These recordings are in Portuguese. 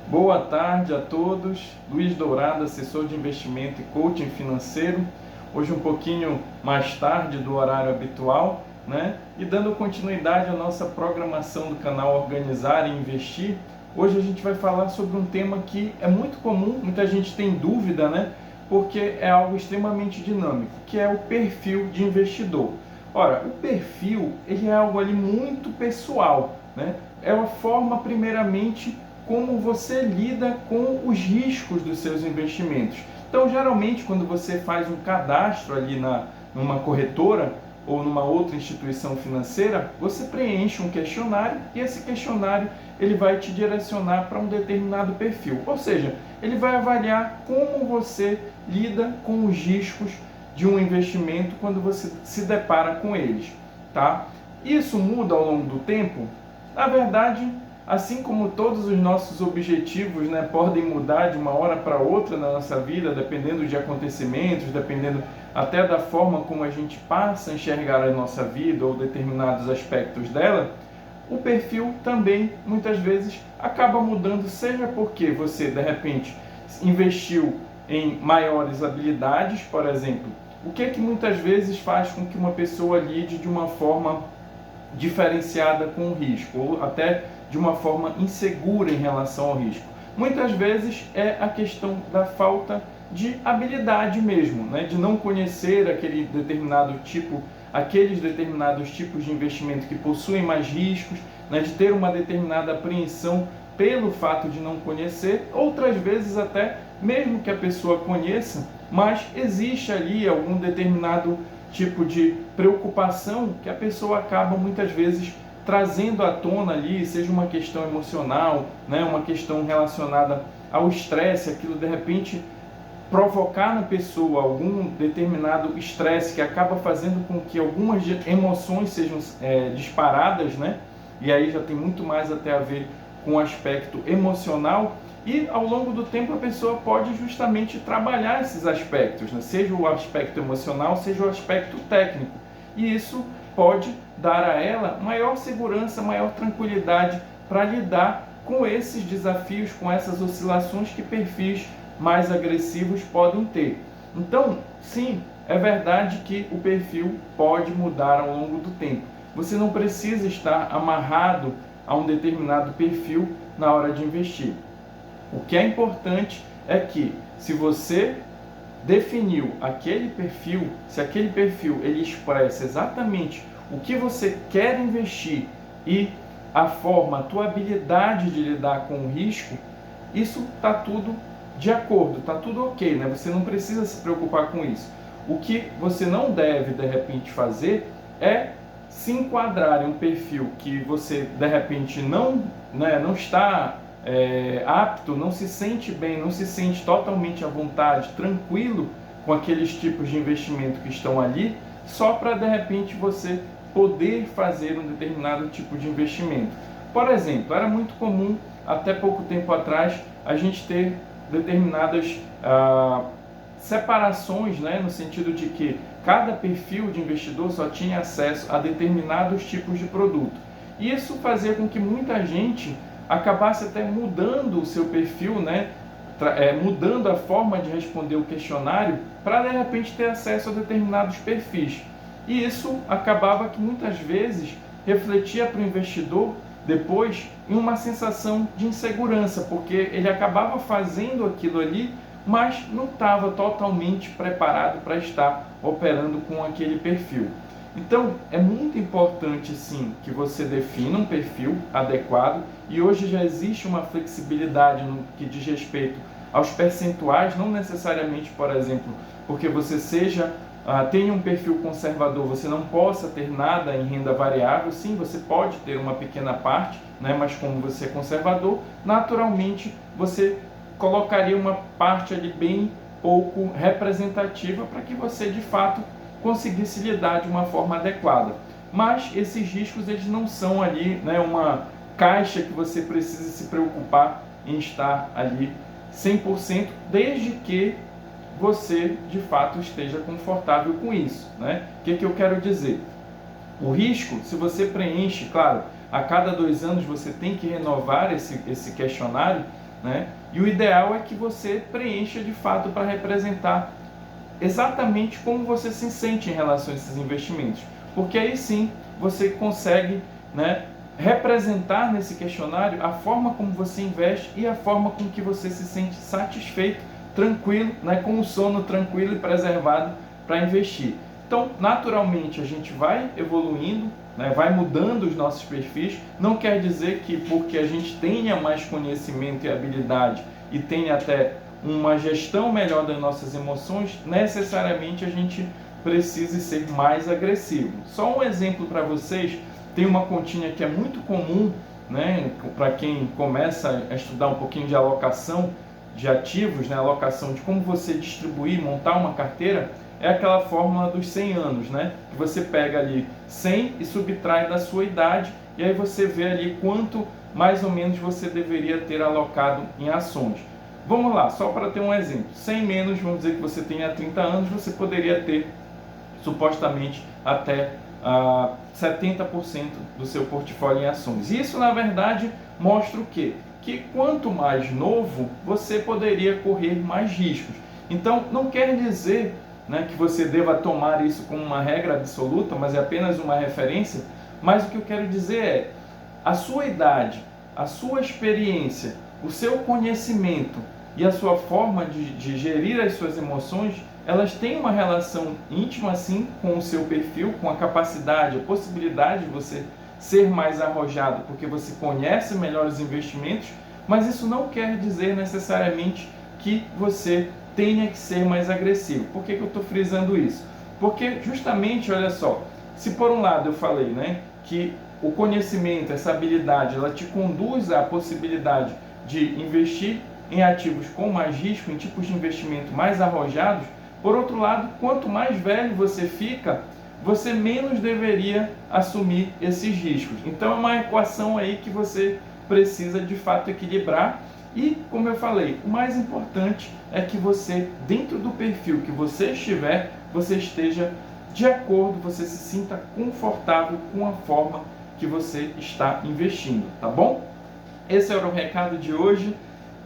Boa tarde a todos. Luiz Dourado, assessor de investimento e coaching financeiro. Hoje um pouquinho mais tarde do horário habitual, né? E dando continuidade à nossa programação do canal Organizar e Investir. Hoje a gente vai falar sobre um tema que é muito comum, muita gente tem dúvida, né? Porque é algo extremamente dinâmico, que é o perfil de investidor. Ora, o perfil, ele é algo ali muito pessoal, né? É a forma, primeiramente, como você lida com os riscos dos seus investimentos. Então, geralmente, quando você faz um cadastro ali numa corretora ou numa outra instituição financeira, você preenche um questionário e esse questionário ele vai te direcionar para um determinado perfil. Ou seja, ele vai avaliar como você lida com os riscos de um investimento quando você se depara com eles, tá? Isso muda ao longo do tempo? Na verdade, assim como todos os nossos objetivos, né, podem mudar de uma hora para outra na nossa vida, dependendo de acontecimentos, dependendo até da forma como a gente passa a enxergar a nossa vida ou determinados aspectos dela, o perfil também, muitas vezes, acaba mudando, seja porque você, de repente, investiu em maiores habilidades, por exemplo. O que é que muitas vezes faz com que uma pessoa lide de uma forma diferenciada com o risco, ou até de uma forma insegura em relação ao risco? Muitas vezes é a questão da falta de habilidade mesmo, né? De não conhecer aqueles determinados tipos de investimento que possuem mais riscos, né? De ter uma determinada apreensão pelo fato de não conhecer, outras vezes até mesmo que a pessoa conheça, mas existe ali algum determinado tipo de preocupação que a pessoa acaba muitas vezes trazendo à tona ali, seja uma questão emocional, né, uma questão relacionada ao estresse, aquilo de repente provocar na pessoa algum determinado estresse que acaba fazendo com que algumas emoções sejam disparadas, né? E aí já tem muito mais até a ver com o aspecto emocional. E ao longo do tempo a pessoa pode justamente trabalhar esses aspectos, né? Seja o aspecto emocional, seja o aspecto técnico. E isso pode dar a ela maior segurança, maior tranquilidade para lidar com esses desafios, com essas oscilações que perfis mais agressivos podem ter. Então, sim, é verdade que o perfil pode mudar ao longo do tempo. Você não precisa estar amarrado a um determinado perfil na hora de investir. O que é importante é que, se você definiu aquele perfil, se aquele perfil ele expressa exatamente o que você quer investir e a forma, a tua habilidade de lidar com o risco, isso está tudo de acordo, está tudo ok, né? Você não precisa se preocupar com isso. O que você não deve, de repente, fazer é se enquadrar em um perfil que você, de repente, não está apto, não se sente bem, não se sente totalmente à vontade, tranquilo com aqueles tipos de investimento que estão ali, só para, de repente, você poder fazer um determinado tipo de investimento. Por exemplo, era muito comum, até pouco tempo atrás, a gente ter determinadas separações, né, no sentido de que cada perfil de investidor só tinha acesso a determinados tipos de produto. Isso fazia com que muita gente acabasse até mudando o seu perfil, né, mudando a forma de responder o questionário para de repente ter acesso a determinados perfis. E isso acabava que muitas vezes refletia para o investidor depois em uma sensação de insegurança, porque ele acabava fazendo aquilo ali, mas não estava totalmente preparado para estar operando com aquele perfil. Então, é muito importante sim que você defina um perfil adequado, e hoje já existe uma flexibilidade no que diz respeito aos percentuais, não necessariamente, por exemplo, porque você tenha um perfil conservador, você não possa ter nada em renda variável. Sim, você pode ter uma pequena parte, né? Mas como você é conservador, naturalmente você colocaria uma parte ali bem pouco representativa para que você de fato conseguisse lidar de uma forma adequada. Mas esses riscos eles não são ali, né, uma caixa que você precisa se preocupar em estar ali 100%, desde que você de fato esteja confortável com isso, né? O que eu quero dizer? O risco, se você preenche, claro, a cada 2 anos você tem que renovar esse questionário, né? E o ideal é que você preencha de fato para representar exatamente como você se sente em relação a esses investimentos, porque aí sim você consegue, né, representar nesse questionário a forma como você investe e a forma com que você se sente satisfeito, tranquilo, né, com o sono tranquilo e preservado para investir. Então, naturalmente, a gente vai evoluindo, né, vai mudando os nossos perfis. Não quer dizer que porque a gente tenha mais conhecimento e habilidade e tenha até uma gestão melhor das nossas emoções, necessariamente a gente precise ser mais agressivo. Só um exemplo para vocês, tem uma continha que é muito comum, né, para quem começa a estudar um pouquinho de alocação de ativos, né, alocação de como você distribuir, montar uma carteira, é aquela fórmula dos 100 anos, né, que você pega ali 100 e subtrai da sua idade, e aí você vê ali quanto mais ou menos você deveria ter alocado em ações. Vamos lá, só para ter um exemplo, 100 menos, vamos dizer que você tenha 30 anos, você poderia ter supostamente até 70% do seu portfólio em ações. Isso, na verdade, mostra o quê? Que quanto mais novo, você poderia correr mais riscos. Então, não quer dizer, né, que você deva tomar isso como uma regra absoluta, mas é apenas uma referência. Mas o que eu quero dizer é, a sua idade, a sua experiência, o seu conhecimento e a sua forma de gerir as suas emoções, elas têm uma relação íntima, sim, com o seu perfil, com a capacidade, a possibilidade de você ser mais arrojado, porque você conhece melhor os investimentos, mas isso não quer dizer necessariamente que você tenha que ser mais agressivo. Por que eu estou frisando isso? Porque justamente, olha só, se por um lado eu falei, né, que o conhecimento, essa habilidade, ela te conduz à possibilidade de investir em ativos com mais risco, em tipos de investimento mais arrojados, por outro lado, quanto mais velho você fica, você menos deveria assumir esses riscos. Então é uma equação aí que você precisa de fato equilibrar. E, como eu falei, o mais importante é que você, dentro do perfil que você estiver, você esteja de acordo, você se sinta confortável com a forma que você está investindo, tá bom? Esse era o recado de hoje.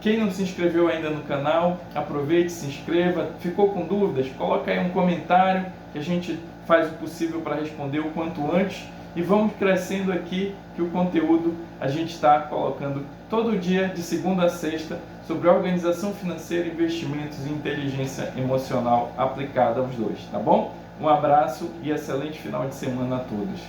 Quem não se inscreveu ainda no canal, aproveite, se inscreva. Ficou com dúvidas? Coloca aí um comentário que a gente faz o possível para responder o quanto antes. E vamos crescendo aqui, que o conteúdo a gente está colocando todo dia, de segunda a sexta, sobre organização financeira, investimentos e inteligência emocional aplicada aos dois, tá bom? Um abraço e excelente final de semana a todos.